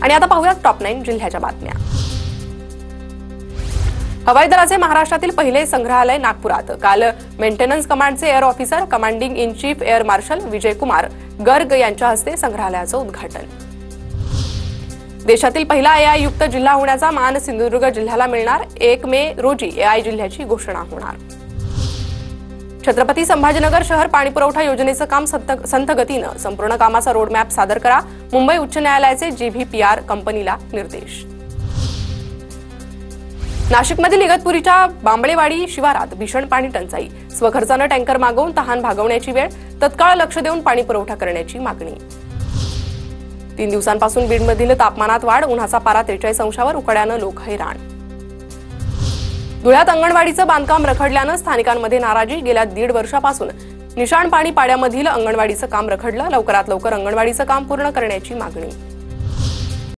आणि आता पाहूया टॉप 9 जिल्ह्याच्या बातम्या। हवाई दलाचे महाराष्ट्रातील पहिले संग्रहालय नागपुरात काल मेंटेनन्स कमांडचे air officer commanding in chief air marshal Vijay Kumar Garg यांच्या हस्ते संग्रहालयाचं उद्घाटन। देशातील पहिला एआय युक्त जिल्हा होण्याचा मान सिंधुदुर्ग जिल्ह्याला मिळणार। 1 मे रोजी एआय जिल्ह्याची घोषणा होणार। छत्रपती संभाजीनगर शहर पाणीपुरवठा योजनेचं काम संथ गतीनं संपूर्ण कामाचा रोडमॅप सादर करा। मुंबई उच्च न्यायालयाचे जीव्हीपीआर कंपनीला निर्देश। नाशिकमधील इगतपुरीच्या बांबळेवाडी शिवारात भीषण पाणी टंचाई। स्वखर्चाने टँकर मागवून तहान भागवण्याची वेळ। तत्काळ लक्ष देऊन पाणी पुरवठा करण्याची मागणी। 3 दिवसांपासून बीडमधील तापमानात वाढ। उन्हाचा पारा 43 अंशावर। उकड्यानं लोक हैराण। धुळ्यात अंगणवाडीचं बांधकाम रखडल्यानं स्थानिकांमध्ये नाराजी। गेल्या 1.5 वर्षापासून निशाण पाणी पाड्यामधील अंगणवाडीचं काम रखडलं। लवकरात लवकर अंगणवाडीचं काम पूर्ण करण्याची मागणी।